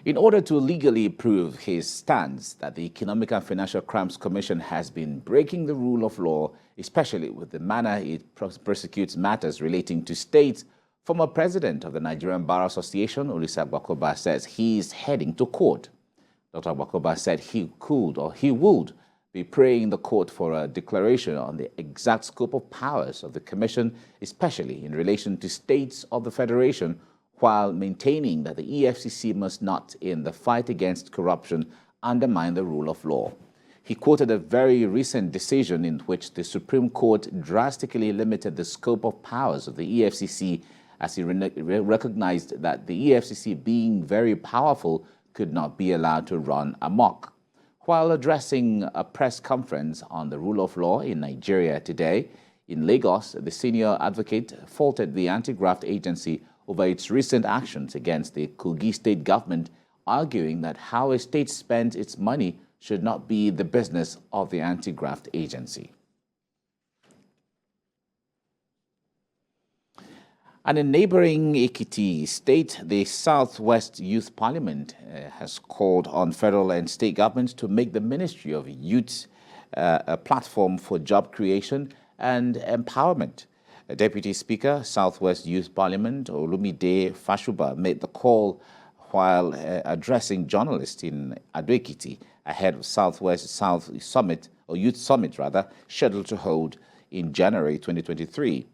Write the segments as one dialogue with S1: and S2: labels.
S1: In order to legally prove his stance that the Economic and Financial Crimes Commission has been breaking the rule of law, especially with the manner it prosecutes matters relating to states, former president of the Nigerian Bar Association, Olisa Agbakoba, says he is heading to court. Dr. Agbakoba said he would be praying the court for a declaration on the exact scope of powers of the commission, especially in relation to states of the federation, while maintaining that the EFCC must not, in the fight against corruption, undermine the rule of law. He quoted a very recent decision in which the Supreme Court drastically limited the scope of powers of the EFCC, as he recognized that the EFCC, being very powerful, could not be allowed to run amok. While addressing a press conference on the rule of law in Nigeria today, in Lagos, the senior advocate faulted the anti-graft agency over its recent actions against the Kogi state government, arguing that how a state spends its money should not be the business of the anti-graft agency. And in neighboring Ekiti state, the Southwest Youth Parliament has called on federal and state governments to make the Ministry of Youth a platform for job creation and empowerment. Deputy Speaker, Southwest Youth Parliament, Olumide Fashuba, made the call while addressing journalists in Ado-Ekiti ahead of Southwest Summit, or Youth Summit rather, scheduled to hold in January 2023.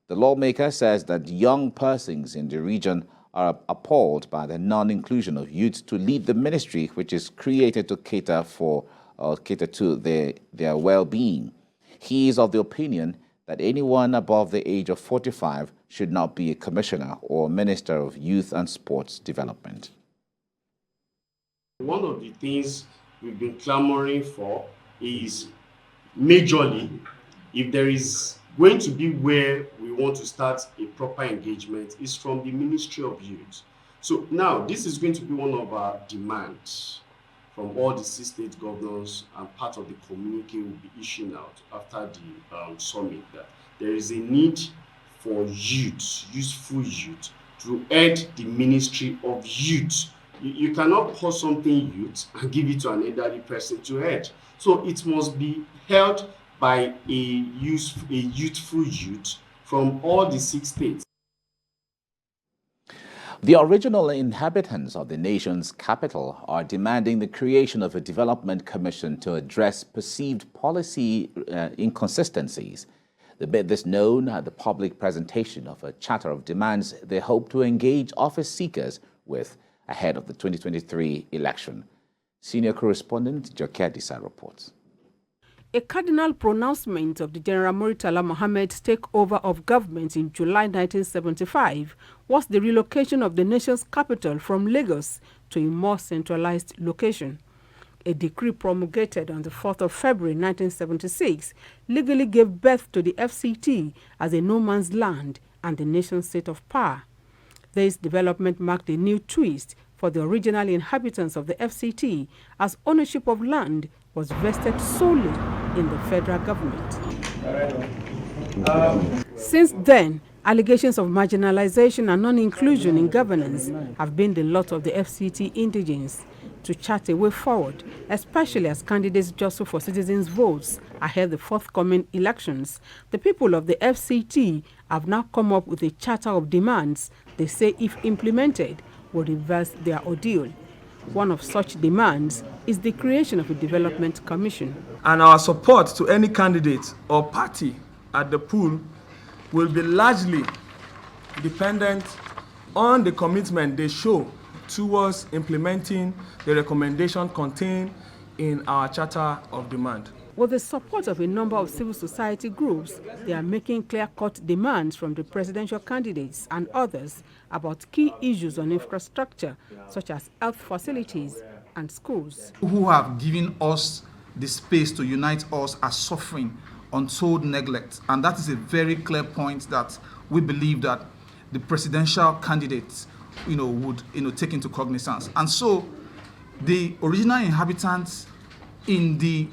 S1: The lawmaker says that young persons in the region are appalled by the non-inclusion of youth to lead the ministry, which is created to cater to their well-being. He is of the opinion that anyone above the age of 45 should not be a commissioner or minister of youth and sports development.
S2: One of the things we've been clamoring for is majorly, if there is going to be where we want to start a proper engagement, is from the Ministry of Youth. So now this is going to be one of our demands from all the 6 state governors, and part of the communique will be issued out after the summit, that there is a need for youth, useful youth, to head the Ministry of Youth. You cannot call something youth and give it to an elderly person to head. So it must be held by a youthful youth from all the 6 states.
S1: The original inhabitants of the nation's capital are demanding the creation of a development commission to address perceived policy inconsistencies. They made this known at the public presentation of a charter of demands they hope to engage office seekers with ahead of the 2023 election. Senior correspondent Jokia Disa reports.
S3: A cardinal pronouncement of the General Murtala Mohammed's takeover of government in July 1975 was the relocation of the nation's capital from Lagos to a more centralized location. A decree promulgated on the 4th of February 1976 legally gave birth to the FCT as a no-man's land and the nation's seat of power. This development marked a new twist for the original inhabitants of the FCT, as ownership of land was vested solely in the federal government. Since then, allegations of marginalization and non-inclusion in governance have been the lot of the FCT indigents. To chart a way forward, especially as candidates jostle for citizens' votes ahead of the forthcoming elections, the people of the FCT have now come up with a charter of demands they say, if implemented, will reverse their ordeal. One of such demands is the creation of a development commission.
S4: And our support to any candidate or party at the poll will be largely dependent on the commitment they show towards implementing the recommendation contained in our Charter of Demand.
S3: With the support of a number of civil society groups, they are making clear-cut demands from the presidential candidates and others about key issues on infrastructure, such as health facilities and schools.
S5: Who have given us the space to unite us are suffering untold neglect. And that is a very clear point that we believe that the presidential candidates would take into cognizance. And so the original inhabitants in the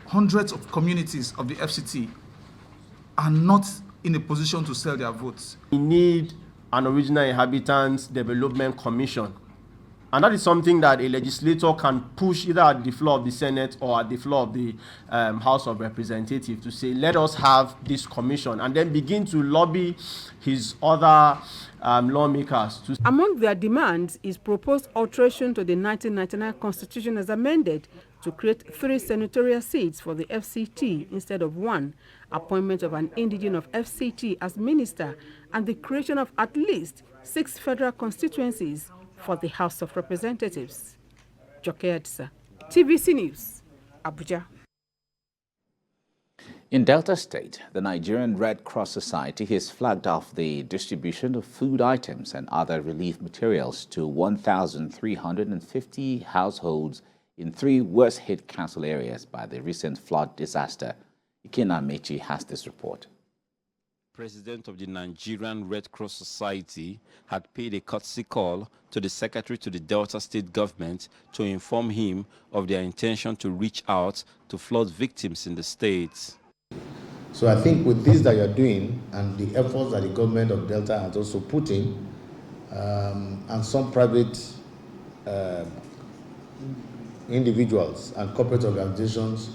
S5: hundreds of communities of the FCT are not in a position to sell their votes.
S6: We need an original inhabitants development commission And that is something that a legislator can push either at the floor of the Senate or at the floor of the House of Representatives to say, let us have this commission, and then begin to lobby his other lawmakers.
S3: Among their demands is proposed alteration to the 1999 Constitution as amended to create 3 senatorial seats for the FCT instead of 1, appointment of an indigene of FCT as minister, and the creation of at least 6 federal constituencies for the House of Representatives. Joke Adisa, TVC News, Abuja.
S1: In Delta State, the Nigerian Red Cross Society has flagged off the distribution of food items and other relief materials to 1,350 households in 3 worst-hit council areas by the recent flood disaster. Ikenna Amechi has this report.
S7: President of the Nigerian Red Cross Society had paid a courtesy call to the secretary to the Delta State government to inform him of their intention to reach out to flood victims in the state.
S8: So I think with this that you're doing and the efforts that the government of Delta has also put in, and some private individuals and corporate organizations,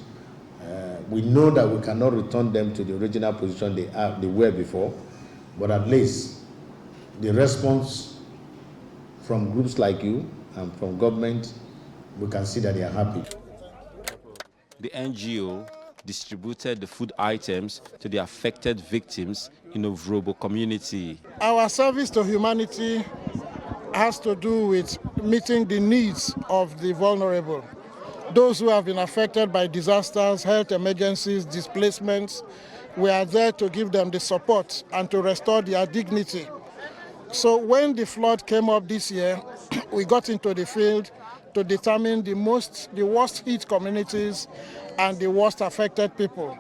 S8: we know that we cannot return them to the original position they were before, but at least the response from groups like you and from government, we can see that they are happy.
S7: The NGO distributed the food items to the affected victims in Ovrobo community.
S9: Our service to humanity has to do with meeting the needs of the vulnerable. Those who have been affected by disasters, health emergencies, displacements, we are there to give them the support and to restore their dignity. So when the flood came up this year, we got into the field to determine the worst hit communities and the worst affected people.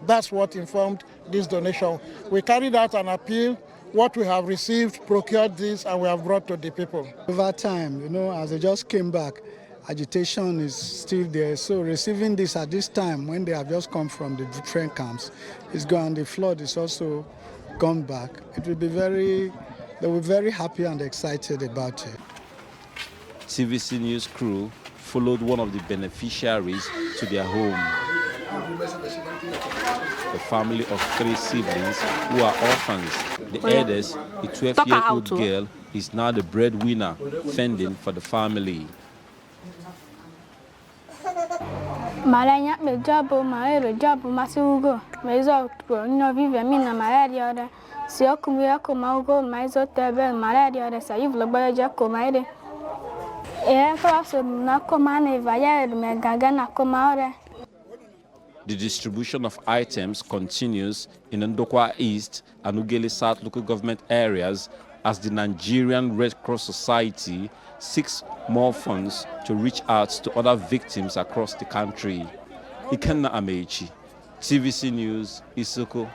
S9: That's what informed this donation. We carried out an appeal. What we have received, procured this, and we have brought to the people.
S10: Over time, as they just came back, agitation is still there. So receiving this at this time, when they have just come from the different camps, is gone. The flood is also gone back. It will be they will be very happy and excited about it.
S7: TVC News crew followed one of the beneficiaries to their home. The family of 3 siblings who are orphans. The eldest, a 12-year-old girl, is now the breadwinner, fending for the family.
S11: Malanya me job my job masugo mezo no vive mina malaria ora si okumi akoma maizo tebe malaria ora sa yivlo baja komaire e faso na komane vaya me gaga na komaore.
S7: The distribution of items continues in Ndokwa East and Ugele South local government areas as the Nigerian Red Cross Society seeks more funds to reach out to other victims across the country. Ikenna Amechi, TVC News, Isoko.